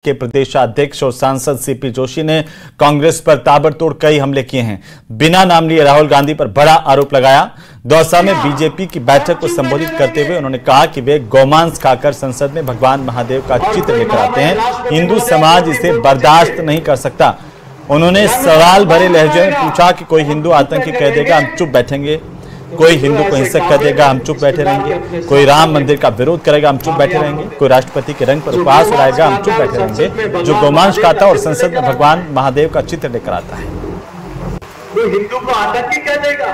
के प्रदेशाध्यक्ष और सांसद सीपी जोशी ने कांग्रेस पर ताबड़तोड़ कई हमले किए हैं। बिना नाम लिए राहुल गांधी पर बड़ा आरोप लगाया। दौसा में बीजेपी की बैठक को संबोधित करते हुए उन्होंने कहा कि वे गौमांस खाकर संसद में भगवान महादेव का चित्र लेकर आते हैं। हिंदू समाज इसे बर्दाश्त नहीं कर सकता। उन्होंने सवाल भरे लहजे में पूछा कि कोई हिंदू आतंकी कह देगा हम चुप बैठेंगे, कोई हिंदू को हिंसक कर देगा हम चुप बैठे रहेंगे, कोई राम मंदिर का विरोध करेगा हम चुप बैठे रहेंगे, कोई राष्ट्रपति के रंग पर उपहास उड़ाएगा हम चुप बैठे रहेंगे। जो गोमांस खाता और संसद में भगवान महादेव का चित्र लेकर आता है, कोई हिंदू को आतंकी कह देगा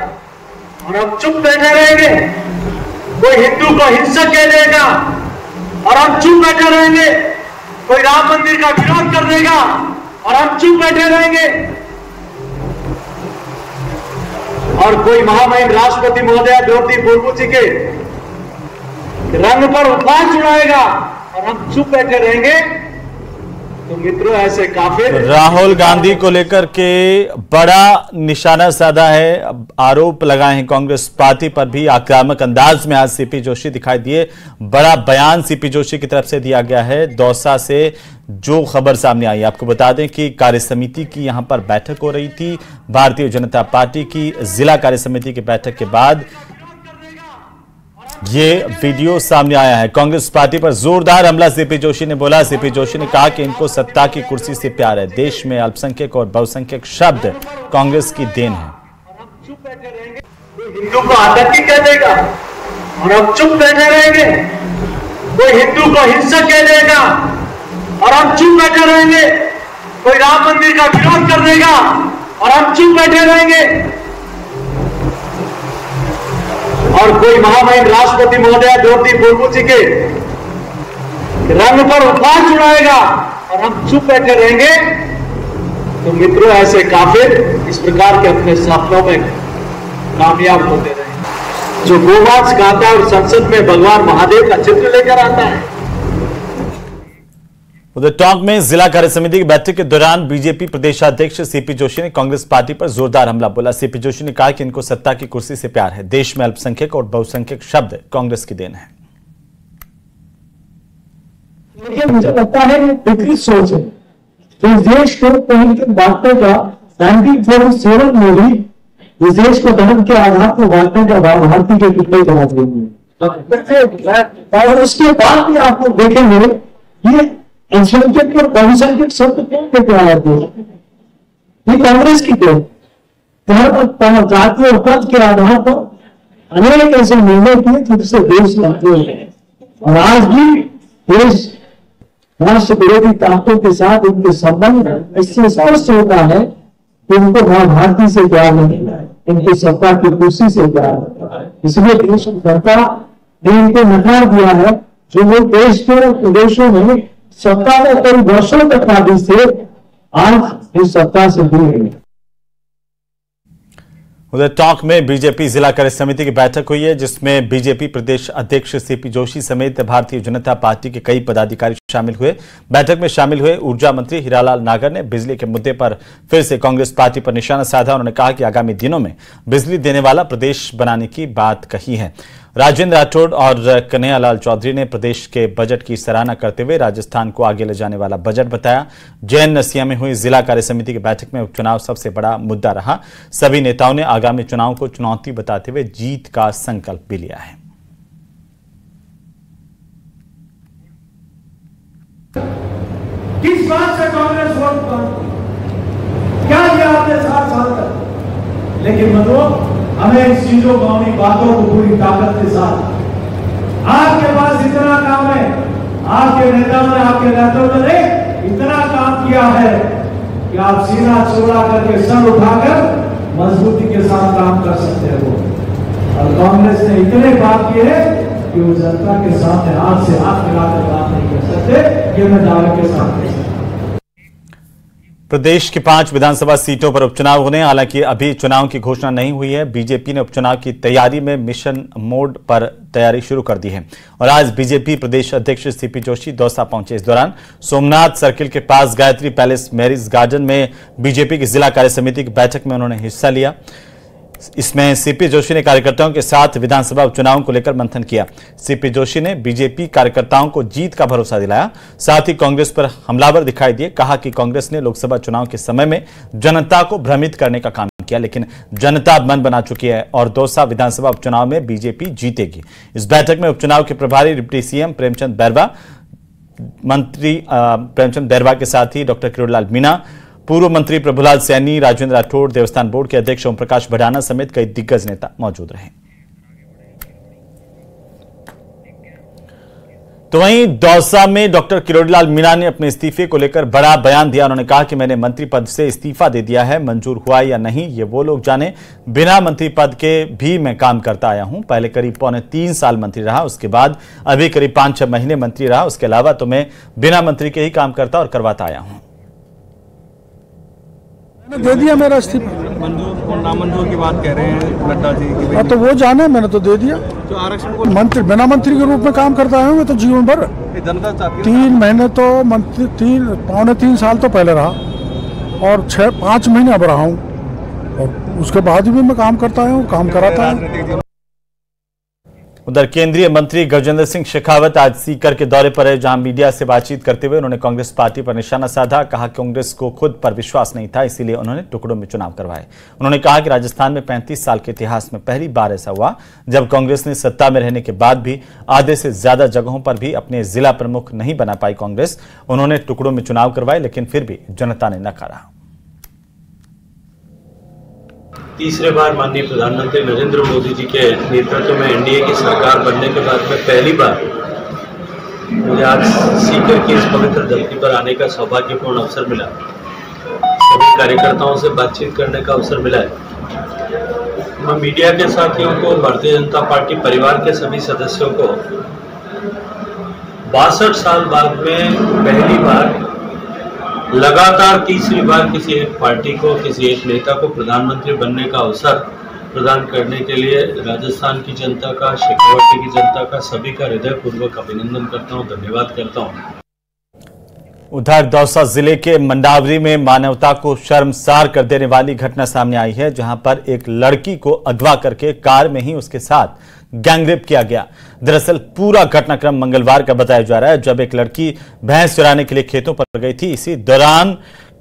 और हम चुप बैठे रहेंगे, कोई हिंदू को हिंसक कह देगा और हम चुप बैठे रहेंगे, कोई राम मंदिर का विरोध कर देगा और हम चुप बैठे रहेंगे, और कोई महामहिम राष्ट्रपति महोदया द्रौपदी मुर्मू जी के रंग पर उपहास उड़ाएगा और हम चुप बैठे रहेंगे। तो मित्रों ऐसे काफिर राहुल गांधी को लेकर के बड़ा निशाना साधा है, आरोप लगाए हैं कांग्रेस पार्टी पर भी। आक्रामक अंदाज में आज सीपी जोशी दिखाई दिए। बड़ा बयान सीपी जोशी की तरफ से दिया गया है। दौसा से जो खबर सामने आई, आपको बता दें कि कार्य समिति की यहां पर बैठक हो रही थी। भारतीय जनता पार्टी की जिला कार्य समिति की बैठक के बाद ये वीडियो सामने आया है। कांग्रेस पार्टी पर जोरदार हमला सीपी जोशी ने बोला। सीपी जोशी ने कहा कि इनको सत्ता की कुर्सी से प्यार है। देश में अल्पसंख्यक और बहुसंख्यक शब्द कांग्रेस की देन है। हिंदू को आतंकी कह देगा और हम चुप बैठे रहेंगे, कोई हिंदू को हिंसक कह देगा और हम चुप बैठे रहेंगे, कोई राम मंदिर का विरोध कर देगा और हम चुप बैठे रहेंगे, और कोई महामहिम राष्ट्रपति महोदया द्रौपदी मुर्मू जी के रंग पर उपहास उड़ाएगा और हम चुप बैठे रहेंगे। तो मित्रों ऐसे काफिर इस प्रकार के अपने सपनों में कामयाब होते रहे। जो गोमांस खाता है और संसद में भगवान महादेव का चित्र लेकर आता है। उधर टोंक में जिला कार्य समिति की बैठक के दौरान बीजेपी प्रदेशाध्यक्ष सीपी जोशी ने कांग्रेस पार्टी पर जोरदार हमला बोला। सीपी जोशी ने कहा कि इनको सत्ता की कुर्सी से प्यार है। देश में अल्पसंख्यक और बहुसंख्यक शब्द कांग्रेस की देन है। मुझे लगता है विकृत सोच है। तो इस देश को कहीं बांटने का 1947 में भी इस देश को धर्म के आधार पर बांटने का भारतीय के कितने जवाब देंगे। और उसके बाद भी आप लोग देखेंगे ये अल्पसंख्यक और बहुसंख्यक शब्द क्यों लेकर आया थे? ये कांग्रेस की थे। धर्म जाति और पद के आधार पर अनेक ऐसे निर्णय किए जिससे देश लड़ते हैं। और आज भी देश राष्ट्र विरोधी ताकतों के साथ इनके संबंध इससे स्पष्ट होता है कि इनको भारतीय से प्यार नहीं है, इनकी सत्ता की कुर्सी से प्यार है। इसलिए देश की जनता ने इनको नकार दिया है। जो लोग देश के प्रदेशों में सत्ता में कई वर्षों तक काबिज थे, आज इस सत्ता से दूर है। उधर टोंक में बीजेपी जिला कार्य समिति की बैठक हुई है, जिसमें बीजेपी प्रदेश अध्यक्ष सीपी जोशी समेत भारतीय जनता पार्टी के कई पदाधिकारी शामिल हुए। बैठक में शामिल हुए ऊर्जा मंत्री हीरालाल नागर ने बिजली के मुद्दे पर फिर से कांग्रेस पार्टी पर निशाना साधा। उन्होंने कहा कि आगामी दिनों में बिजली देने वाला प्रदेश बनाने की बात कही है। राजेंद्र राठौड़ और कन्हैयालाल चौधरी ने प्रदेश के बजट की सराहना करते हुए राजस्थान को आगे ले जाने वाला बजट बताया। जैन नसिया में हुई जिला कार्य समिति की बैठक में उपचुनाव सबसे बड़ा मुद्दा रहा। सभी नेताओं ने आगामी चुनाव को चुनौती बताते हुए जीत का संकल्प भी लिया है। किस बात से कांग्रेस वोट मांगती, क्या किया आपने 7 साल तक? लेकिन मतलब हमें इन चीजों गांवी बातों को पूरी ताकत के साथ, आपके पास इतना काम है, आपके नेताओं ने आपके नेतृत्व ने इतना काम किया है कि आप सीना चौड़ा करके सर उठाकर मजबूती के साथ काम कर सकते हो। और कांग्रेस ने इतने बात किए कि वो जनता के सामने हाथ से हाथ मिलाकर बात नहीं कर सकते। ये मैं दावे के साथ कह सकता हूं। प्रदेश की 5 विधानसभा सीटों पर उपचुनाव होने, हालांकि अभी चुनाव की घोषणा नहीं हुई है। बीजेपी ने उपचुनाव की तैयारी में मिशन मोड पर तैयारी शुरू कर दी है और आज बीजेपी प्रदेश अध्यक्ष सीपी जोशी दौसा पहुंचे। इस दौरान सोमनाथ सर्किल के पास गायत्री पैलेस मैरिज गार्डन में बीजेपी की जिला कार्य समिति की बैठक में उन्होंने हिस्सा लिया। इसमें सीपी जोशी ने कार्यकर्ताओं के साथ विधानसभा उपचुनाव को लेकर मंथन किया। सीपी जोशी ने बीजेपी कार्यकर्ताओं को जीत का भरोसा दिलाया, साथ ही कांग्रेस पर हमलावर दिखाई दिए। कहा कि कांग्रेस ने लोकसभा चुनाव के समय में जनता को भ्रमित करने का काम किया, लेकिन जनता मन बना चुकी है और दौसा विधानसभा उपचुनाव में बीजेपी जीतेगी। इस बैठक में उपचुनाव के प्रभारी डिप्टी सीएम प्रेमचंद बैरवा, मंत्री प्रेमचंद बैरवा के साथ ही डॉक्टर किरोड़ीलाल मीणा, पूर्व मंत्री प्रभुलाल सैनी, राजेंद्र राठौड़, देवस्थान बोर्ड के अध्यक्ष ओम प्रकाश भडाना समेत कई दिग्गज नेता मौजूद रहे। तो वहीं दौसा में डॉक्टर किरोड़ीलाल मीणा ने अपने इस्तीफे को लेकर बड़ा बयान दिया। उन्होंने कहा कि मैंने मंत्री पद से इस्तीफा दे दिया है, मंजूर हुआ या नहीं ये वो लोग जाने, बिना मंत्री पद के भी मैं काम करता आया हूं। पहले करीब 3.25 साल मंत्री रहा, उसके बाद अभी करीब 5-6 महीने मंत्री रहा। उसके अलावा तो मैं बिना मंत्री के ही काम करता और करवाता आया हूं। मैंने दे दिया मेरा इस्तीफा। मंजूर और नामंजूर की बात कह रहे हैं नड्डा जी की। हाँ तो वो जाने, मैंने तो दे दिया। जो आरक्षण को मंत्री बिना मंत्री के रूप में काम करता है, मैं तो जीवन भर जनता चाहती है। 3 महीने तो मंत्री 3.25 साल तो पहले रहा और 5 महीने अब रहा हूँ, और उसके बाद भी मैं काम करता हूँ, काम कराता हूँ। उधर केंद्रीय मंत्री गजेंद्र सिंह शेखावत आज सीकर के दौरे पर है, जहां मीडिया से बातचीत करते हुए उन्होंने कांग्रेस पार्टी पर निशाना साधा। कहा कांग्रेस को खुद पर विश्वास नहीं था, इसीलिए उन्होंने टुकड़ों में चुनाव करवाए। उन्होंने कहा कि राजस्थान में 35 साल के इतिहास में पहली बार ऐसा हुआ जब कांग्रेस ने सत्ता में रहने के बाद भी आधे से ज्यादा जगहों पर भी अपने जिला प्रमुख नहीं बना पाई कांग्रेस। उन्होंने टुकड़ों में चुनाव करवाए, लेकिन फिर भी जनता ने नकारा। तीसरे बार माननीय प्रधानमंत्री नरेंद्र मोदी जी के नेतृत्व में एनडीए की सरकार बनने के बाद में पहली बार मुझे आज सीकर की इस पवित्र धरती पर आने का सौभाग्यपूर्ण अवसर मिला। सभी कार्यकर्ताओं से बातचीत करने का अवसर मिला है। मैं मीडिया के साथियों को, भारतीय जनता पार्टी परिवार के सभी सदस्यों को 62 साल बाद में पहली बार लगातार तीसरी बार किसी एक पार्टी को, किसी एक नेता को प्रधानमंत्री बनने का अवसर प्रदान करने के लिए राजस्थान की जनता का, शेखावटी की जनता का, सभी का हृदयपूर्वक अभिनंदन करता हूं, धन्यवाद करता हूं। उधर दौसा जिले के मंडावरी में मानवता को शर्मसार कर देने वाली घटना सामने आई है, जहां पर एक लड़की को अगवा करके कार में ही उसके साथ गैंगरेप किया गया। दरअसल पूरा घटनाक्रम मंगलवार का बताया जा रहा है, जब एक लड़की भैंस चराने के लिए खेतों पर गई थी। इसी दौरान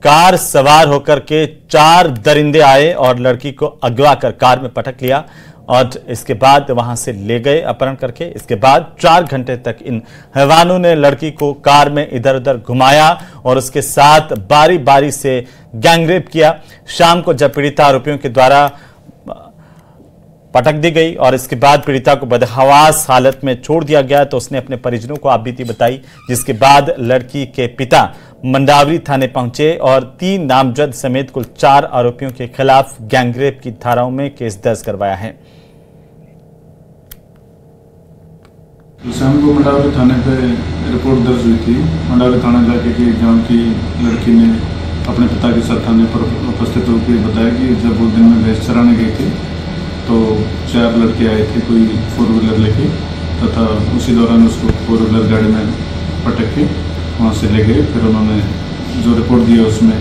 कार सवार होकर के 4 दरिंदे आए और लड़की को अगवा कर कार में पटक लिया और इसके बाद वहां से ले गए अपहरण करके। इसके बाद 4 घंटे तक इन हैवानों ने लड़की को कार में इधर उधर घुमाया और उसके साथ बारी बारी से गैंगरेप किया। शाम को जब पीड़िता आरोपियों के द्वारा पटक दी गई और इसके बाद पीड़िता को बदहवास हालत में छोड़ दिया गया, तो उसने अपने परिजनों को आपबीती बताई, जिसके बाद लड़की के पिता मंडावरी थाने पहुंचे और 3 नामजद समेत कुल 4 आरोपियों के खिलाफ गैंगरेप की धाराओं में केस दर्ज करवाया है। शाम को मंडावरी थाने पे रिपोर्ट दर्ज हुई थी। मंडावरी थाना जाके कि गांव की लड़की ने अपने पिता के साथ थाने पर उपस्थित होकर बताया कि जब वो दिन में भैंस चराने गई थी तो 4 लड़के आए थे, कोई 4 व्हीलर लेके, तथा उसी दौरान उसको 4 व्हीलर गाड़ी में पटक के वहाँ से ले गए। फिर उन्होंने जो रिपोर्ट दिया उसमें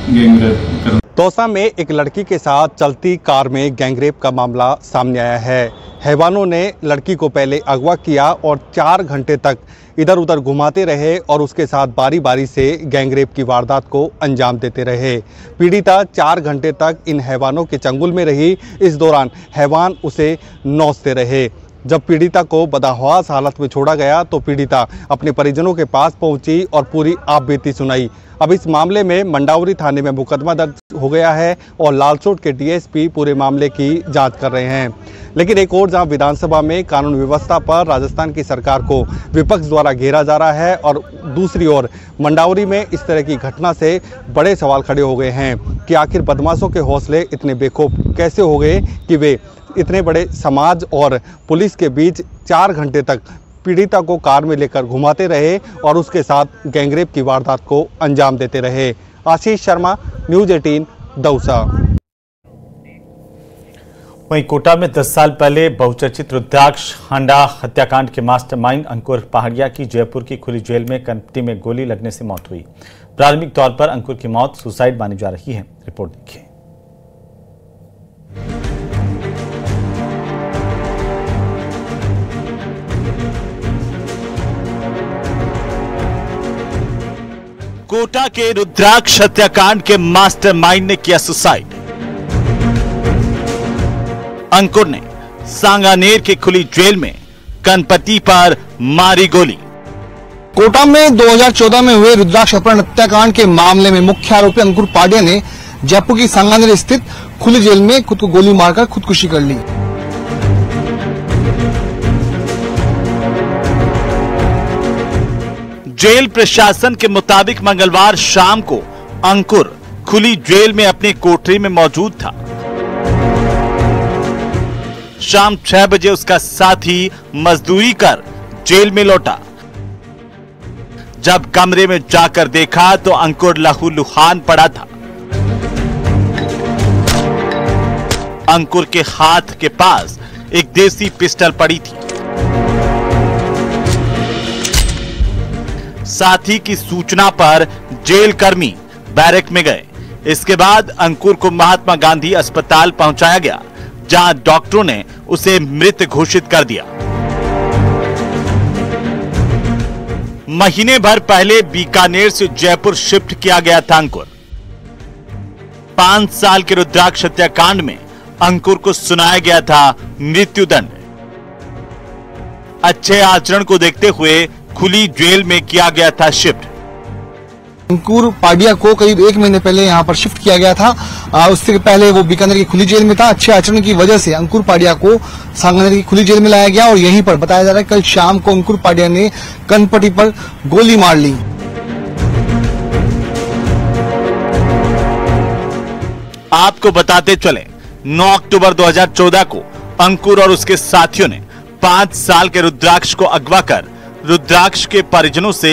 गैंगरेप कर। दौसा में एक लड़की के साथ चलती कार में गैंगरेप का मामला सामने आया है। हैवानों ने लड़की को पहले अगवा किया और 4 घंटे तक इधर उधर घुमाते रहे और उसके साथ बारी बारी से गैंगरेप की वारदात को अंजाम देते रहे। पीड़िता 4 घंटे तक इन हैवानों के चंगुल में रही। इस दौरान हैवान उसे नौचते रहे। जब पीड़िता को बदहवास हालत में छोड़ा गया तो पीड़िता अपने परिजनों के पास पहुंची और पूरी आपबीती सुनाई। अब इस मामले में मंडावरी थाने में मुकदमा दर्ज हो गया है और लालसोट के डीएसपी पूरे मामले की जांच कर रहे हैं। लेकिन एक और जहां विधानसभा में कानून व्यवस्था पर राजस्थान की सरकार को विपक्ष द्वारा घेरा जा रहा है और दूसरी ओर मंडावरी में इस तरह की घटना से बड़े सवाल खड़े हो गए हैं कि आखिर बदमाशों के हौसले इतने बेखौफ कैसे हो गए कि वे इतने बड़े समाज और पुलिस के बीच 4 घंटे तक पीड़िता को कार में लेकर घुमाते रहे और उसके साथ गैंगरेप की वारदात को अंजाम देते रहे। आशीष शर्मा, न्यूज़ 18, दौसा। वहीं कोटा में 10 साल पहले बहुचर्चित रुद्राक्ष हांडा हत्याकांड के मास्टरमाइंड अंकुर पहाड़िया की जयपुर की खुली जेल में कनपटी में गोली लगने से मौत हुई। प्राथमिक तौर पर अंकुर की मौत सुसाइड मानी जा रही है। रिपोर्ट देखिए। कोटा के रुद्राक्ष हत्याकांड के मास्टरमाइंड ने किया सुसाइड। अंकुर ने सांगानेर की खुली जेल में कनपति पर मारी गोली। कोटा में 2014 में हुए रुद्राक्ष अपहरण हत्याकांड के मामले में मुख्य आरोपी अंकुर पांड्या ने जयपुर की सांगानेर स्थित खुली जेल में खुद को गोली मारकर खुदकुशी कर ली। जेल प्रशासन के मुताबिक मंगलवार शाम को अंकुर खुली जेल में अपनी कोठरी में मौजूद था। शाम 6 बजे उसका साथी मजदूरी कर जेल में लौटा। जब कमरे में जाकर देखा तो अंकुर लहूलुहान पड़ा था। अंकुर के हाथ के पास एक देसी पिस्टल पड़ी थी। साथी की सूचना पर जेल कर्मी बैरक में गए। इसके बाद अंकुर को महात्मा गांधी अस्पताल पहुंचाया गया, जहां डॉक्टरों ने उसे मृत घोषित कर दिया। महीने भर पहले बीकानेर से जयपुर शिफ्ट किया गया था अंकुर। 5 साल के रुद्राक्ष हत्याकांड में अंकुर को सुनाया गया था मृत्युदंड। अच्छे आचरण को देखते हुए खुली जेल में किया गया था शिफ्ट। अंकुर पांड्या को करीब 1 महीने पहले यहां पर शिफ्ट किया गया था। उससे पहले वो बीकानेर की खुली जेल में था। अच्छे आचरण की वजह से अंकुर पांड्या को सांगानेर की खुली जेल में लाया गया और यहीं पर बताया जा रहा है कल शाम को अंकुर पांड्या ने कनपटी पर गोली मार ली। आपको बताते चले 9 अक्टूबर 2014 को अंकुर और उसके साथियों ने 5 साल के रुद्राक्ष को अगवा कर रुद्राक्ष के परिजनों से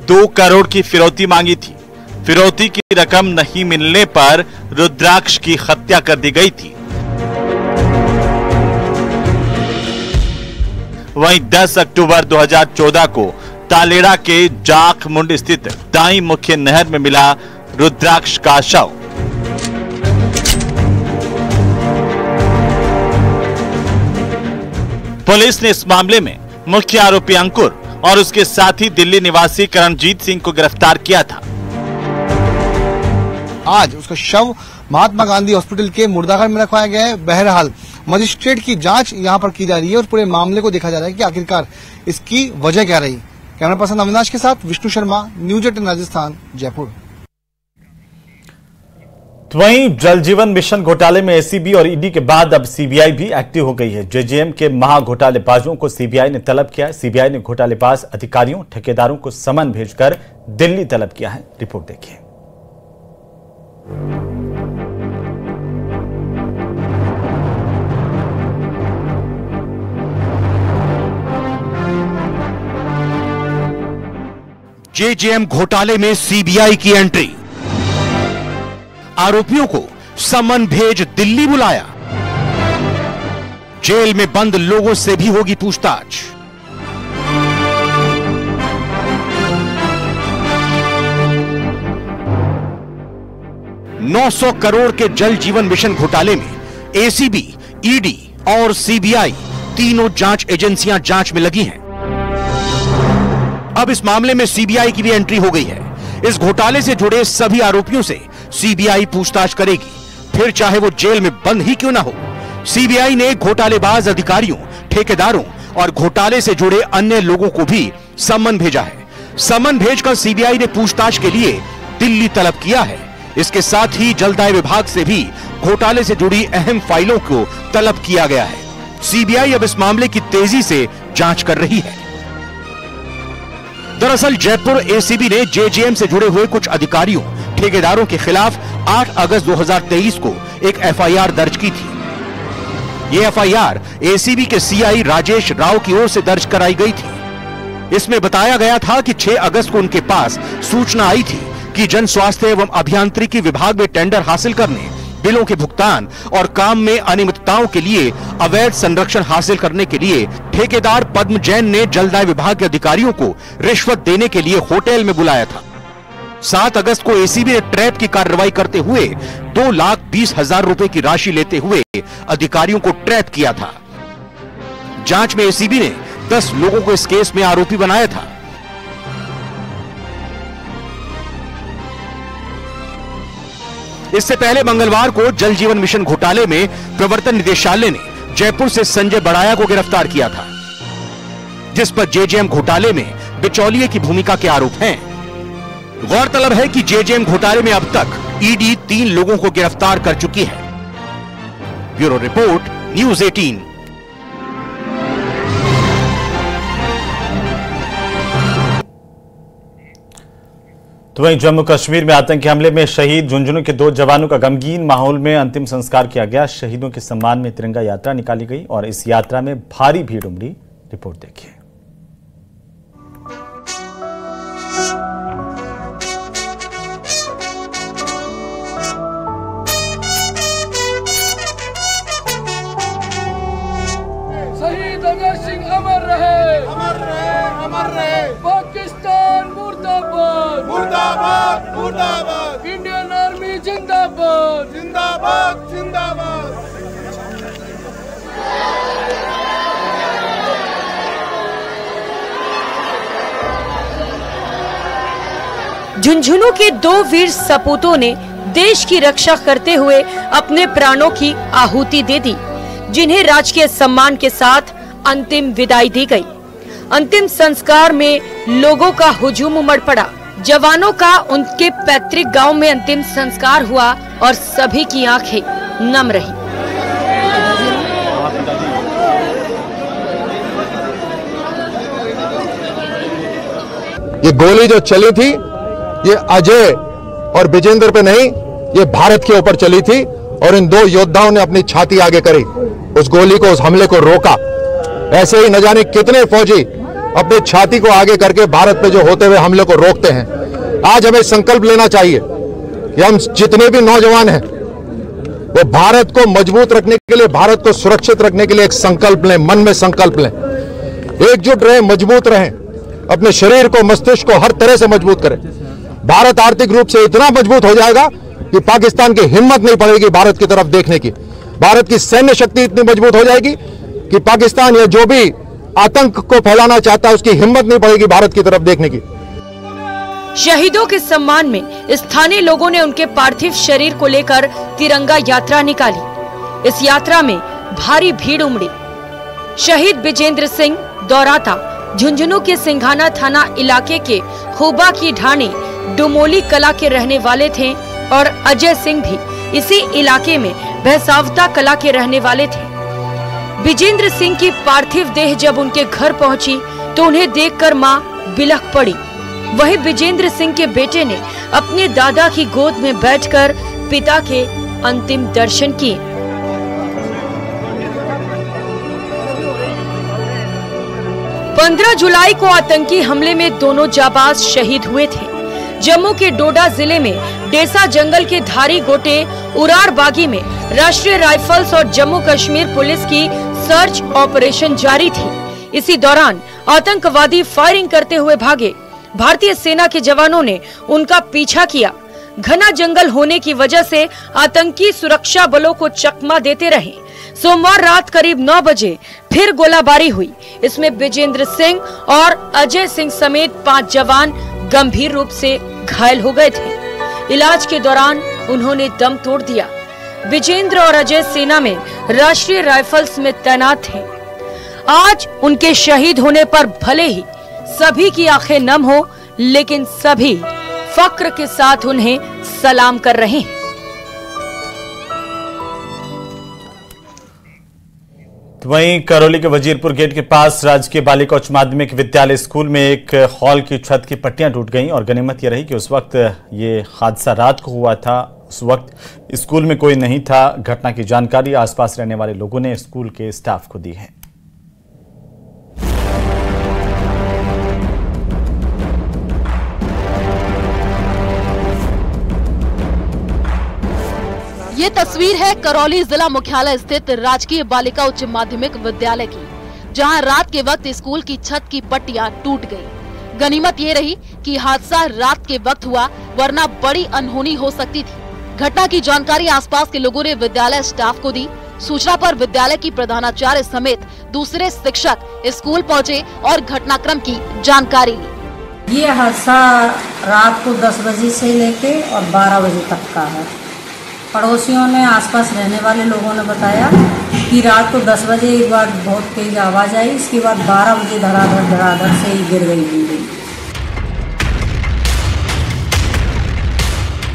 2 करोड़ की फिरौती मांगी थी। फिरौती की रकम नहीं मिलने पर रुद्राक्ष की हत्या कर दी गई थी। वहीं 10 अक्टूबर 2014 को तालेड़ा के जाख मुंड स्थित दाई मुख्य नहर में मिला रुद्राक्ष का शव। पुलिस ने इस मामले में मुख्य आरोपी अंकुर और उसके साथी दिल्ली निवासी करणजीत सिंह को गिरफ्तार किया था। आज उसका शव महात्मा गांधी हॉस्पिटल के मुर्दाघर में रखवाया गया है। बहरहाल मजिस्ट्रेट की जांच यहां पर की जा रही है और पूरे मामले को देखा जा रहा है कि आखिरकार इसकी वजह क्या रही। कैमरा पर्सन अविनाश के साथ विष्णु शर्मा, न्यूज 18 राजस्थान, जयपुर। वहीं जल जीवन मिशन घोटाले में एसीबी और ईडी के बाद अब सीबीआई भी एक्टिव हो गई है। जेजेएम के महाघोटालेबाजों को सीबीआई ने तलब किया है। सीबीआई ने घोटालेबाज अधिकारियों, ठेकेदारों को समन भेजकर दिल्ली तलब किया है। रिपोर्ट देखिए। जेजेएम घोटाले में सीबीआई की एंट्री। आरोपियों को समन भेज दिल्ली बुलाया। जेल में बंद लोगों से भी होगी पूछताछ। $900 करोड़ के जल जीवन मिशन घोटाले में एसीबी, ईडी और सीबीआई तीनों जांच एजेंसियां जांच में लगी हैं। अब इस मामले में सीबीआई की भी एंट्री हो गई है। इस घोटाले से जुड़े सभी आरोपियों से सीबीआई पूछताछ करेगी, फिर चाहे वो जेल में बंद ही क्यों ना हो। सीबीआई ने घोटालेबाज अधिकारियों, ठेकेदारों और घोटाले से जुड़े अन्य लोगों को भी समन भेजा है। समन भेजकर सीबीआई ने पूछताछ के लिए दिल्ली तलब किया है। इसके साथ ही जलदाय विभाग से भी घोटाले से जुड़ी अहम फाइलों को तलब किया गया है। सीबीआई अब इस मामले की तेजी से जांच कर रही है। दरअसल जयपुर एसीबी ने जेजेएम से जुड़े हुए कुछ अधिकारियों, ठेकेदारों के खिलाफ 8 अगस्त 2023 को एक एफआईआर दर्ज की थी। ये एफआईआर एसीबी के सीआई राजेश राव की ओर से दर्ज कराई गई थी। इसमें बताया गया था कि 6 अगस्त को उनके पास सूचना आई थी कि जन स्वास्थ्य एवं अभियांत्रिकी विभाग में टेंडर हासिल करने, बिलों के भुगतान और काम में अनियमितताओं के लिए अवैध संरक्षण हासिल करने के लिए ठेकेदार पद्म जैन ने जलदाय विभाग के अधिकारियों को रिश्वत देने के लिए होटल में बुलाया था। 7 अगस्त को एसीबी ने ट्रैप की कार्रवाई करते हुए 2,20,000 रुपए की राशि लेते हुए अधिकारियों को ट्रैप किया था। जांच में एसीबी ने 10 लोगों को इस केस में आरोपी बनाया था। इससे पहले मंगलवार को जल जीवन मिशन घोटाले में प्रवर्तन निदेशालय ने जयपुर से संजय बड़ाया को गिरफ्तार किया था, जिस पर जेजेएम घोटाले में बिचौलिए की भूमिका के आरोप हैं। गौरतलब है कि जेजेएम घोटाले में अब तक ईडी 3 लोगों को गिरफ्तार कर चुकी है। Bureau report, news 18। तो वहीं जम्मू कश्मीर में आतंकी हमले में शहीद झुंझुनू के 2 जवानों का गमगीन माहौल में अंतिम संस्कार किया गया। शहीदों के सम्मान में तिरंगा यात्रा निकाली गई और इस यात्रा में भारी भीड़ उमड़ी। रिपोर्ट देखिए। शहीद भगत सिंह अमर रहे, अमर रहे, अमर रहे। पाकिस्तान मुर्दाबाद, मुर्दाबाद, मुर्दाबाद। इंडियन आर्मी जिंदाबाद, जिंदाबाद, जिंदाबाद। झुंझुनू के 2 वीर सपूतों ने देश की रक्षा करते हुए अपने प्राणों की आहुति दे दी, जिन्हें राजकीय सम्मान के साथ अंतिम विदाई दी गई। अंतिम संस्कार में लोगों का हुजूम उमड़ पड़ा। जवानों का उनके पैतृक गांव में अंतिम संस्कार हुआ और सभी की आंखें नम रही। ये गोली जो चली थी, ये अजय और विजेंद्र पे नहीं, ये भारत के ऊपर चली थी और इन 2 योद्धाओं ने अपनी छाती आगे करी, उस गोली को, उस हमले को रोका। ऐसे ही न जाने कितने फौजी अपनी छाती को आगे करके भारत पे जो होते हुए हमले को रोकते हैं। आज हमें संकल्प लेना चाहिए कि हम जितने भी नौजवान हैं वो भारत को मजबूत रखने के लिए, भारत को सुरक्षित रखने के लिए एक संकल्प लें, मन में संकल्प लें, एकजुट रहें, मजबूत रहें, अपने शरीर को, मस्तिष्क को हर तरह से मजबूत करें। भारत आर्थिक रूप से इतना मजबूत हो जाएगा कि पाकिस्तान की हिम्मत नहीं पड़ेगी भारत की तरफ देखने की। भारत की सैन्य शक्ति इतनी मजबूत हो जाएगी कि पाकिस्तान या जो भी आतंक को फैलाना चाहता है उसकी हिम्मत नहीं पड़ेगी भारत की तरफ देखने की। शहीदों के सम्मान में स्थानीय लोगों ने उनके पार्थिव शरीर को लेकर तिरंगा यात्रा निकाली। इस यात्रा में भारी भीड़ उमड़ी। शहीद विजेंद्र सिंह दौराता झुंझुनू के सिंघाना थाना इलाके के खूबा की ढाणी डुमोली कला के रहने वाले थे और अजय सिंह भी इसी इलाके में भैसावता कला के रहने वाले थे। विजेंद्र सिंह की पार्थिव देह जब उनके घर पहुंची तो उन्हें देखकर मां बिलख पड़ी। वहीं विजेंद्र सिंह के बेटे ने अपने दादा की गोद में बैठकर पिता के अंतिम दर्शन किए। पंद्रह जुलाई को आतंकी हमले में दोनों जाबाज शहीद हुए थे। जम्मू के डोडा जिले में डेसा जंगल के धारी गोटे उरार बागी में राष्ट्रीय राइफल्स और जम्मू कश्मीर पुलिस की सर्च ऑपरेशन जारी थी। इसी दौरान आतंकवादी फायरिंग करते हुए भागे। भारतीय सेना के जवानों ने उनका पीछा किया। घना जंगल होने की वजह से आतंकी सुरक्षा बलों को चकमा देते रहे। सोमवार रात करीब 9 बजे फिर गोलाबारी हुई। इसमें विजेंद्र सिंह और अजय सिंह समेत 5 जवान गंभीर रूप से घायल हो गए थे। इलाज के दौरान उन्होंने दम तोड़ दिया। विजेंद्र और अजय सेना में राष्ट्रीय राइफल्स में तैनात थे। आज उनके शहीद होने पर भले ही सभी की आंखें नम हो, लेकिन सभी फक्र के साथ उन्हें सलाम कर रहे हैं। वहीं करौली के वजीरपुर गेट के पास राजकीय बालिका उच्च माध्यमिक विद्यालय स्कूल में एक हॉल की छत की पट्टियां टूट गईं और गनीमत यह रही कि उस वक्त ये हादसा रात को हुआ था। उस वक्त स्कूल में कोई नहीं था। घटना की जानकारी आसपास रहने वाले लोगों ने स्कूल के स्टाफ को दी है। ये तस्वीर है करौली जिला मुख्यालय स्थित राजकीय बालिका उच्च माध्यमिक विद्यालय की, जहां रात के वक्त स्कूल की छत की पट्टियां टूट गईं। गनीमत ये रही कि हादसा रात के वक्त हुआ, वरना बड़ी अनहोनी हो सकती थी। घटना की जानकारी आसपास के लोगों ने विद्यालय स्टाफ को दी। सूचना पर विद्यालय की प्रधानाचार्य समेत दूसरे शिक्षक स्कूल पहुँचे और घटनाक्रम की जानकारी ली। ये हादसा रात को 10 बजे से लेके और 12 बजे तक का है। पड़ोसियों ने, आसपास रहने वाले लोगों ने बताया कि रात को 10 बजे एक बार बहुत तेज आवाज आई, इसके बाद 12 बजे धड़ाधड़ से ही गिर गई बिल्डिंग।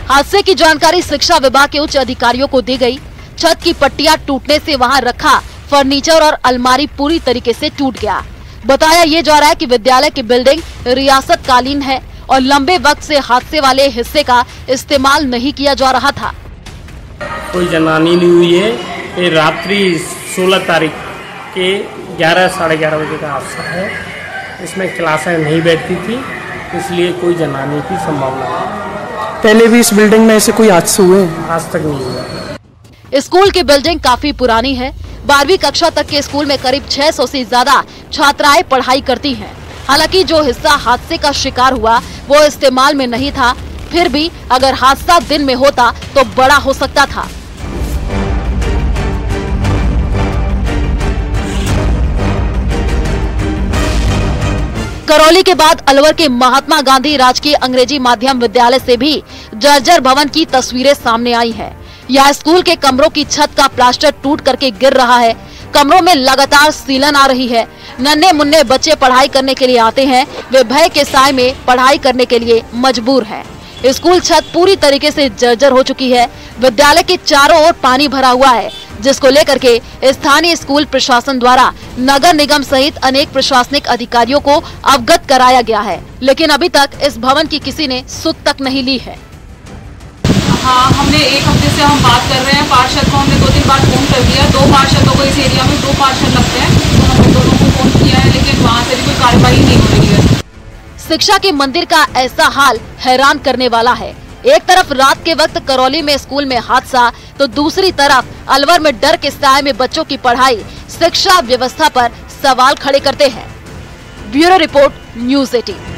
हादसे की जानकारी शिक्षा विभाग के उच्च अधिकारियों को दी गई। छत की पट्टियां टूटने से वहां रखा फर्नीचर और अलमारी पूरी तरीके से टूट गया। बताया ये जा रहा है कि विद्यालय की बिल्डिंग रियासत कालीन है और लंबे वक्त से हादसे वाले हिस्से का इस्तेमाल नहीं किया जा रहा था। कोई जनहानि नहीं हुई है। ये रात्रि 16 तारीख के 11 साढ़े 11 बजे का हादसा है। इसमें क्लासें नहीं बैठती थी, इसलिए कोई जनहानि की संभावना नहीं। पहले भी इस बिल्डिंग में ऐसे कोई हादसे हुए हैं? आज तक नहीं हुआ। स्कूल की बिल्डिंग काफी पुरानी है। 12वीं कक्षा तक के स्कूल में करीब 600 से ज्यादा छात्राएं पढ़ाई करती हैं। हालांकि जो हिस्सा हादसे का शिकार हुआ वो इस्तेमाल में नहीं था, फिर भी अगर हादसा दिन में होता तो बड़ा हो सकता था। करौली के बाद अलवर के महात्मा गांधी राजकीय अंग्रेजी माध्यम विद्यालय से भी जर्जर भवन की तस्वीरें सामने आई है। यहाँ स्कूल के कमरों की छत का प्लास्टर टूट करके गिर रहा है। कमरों में लगातार सीलन आ रही है। नन्हे मुन्ने बच्चे पढ़ाई करने के लिए आते हैं, वे भय के साए में पढ़ाई करने के लिए मजबूर हैं। स्कूल छत पूरी तरीके से जर्जर हो चुकी है। विद्यालय के चारों ओर पानी भरा हुआ है, जिसको लेकर के स्थानीय स्कूल प्रशासन द्वारा नगर निगम सहित अनेक प्रशासनिक अधिकारियों को अवगत कराया गया है, लेकिन अभी तक इस भवन की किसी ने सुध तक नहीं ली है। हाँ, हमने एक हफ्ते से हम बात कर रहे हैं। पार्षद को हमने 2-3 बार फोन कर दिया। 2 पार्षदों को इस एरिया में 2 पार्षद लगते हैं, तो हमने दोनों को फोन किया है, लेकिन वहाँ से भी कोई कार्रवाई नहीं हो रही है। शिक्षा के मंदिर का ऐसा हाल हैरान करने वाला है। एक तरफ रात के वक्त करौली में स्कूल में हादसा, तो दूसरी तरफ अलवर में डर के साए में बच्चों की पढ़ाई शिक्षा व्यवस्था पर सवाल खड़े करते हैं। Bureau report, news 18।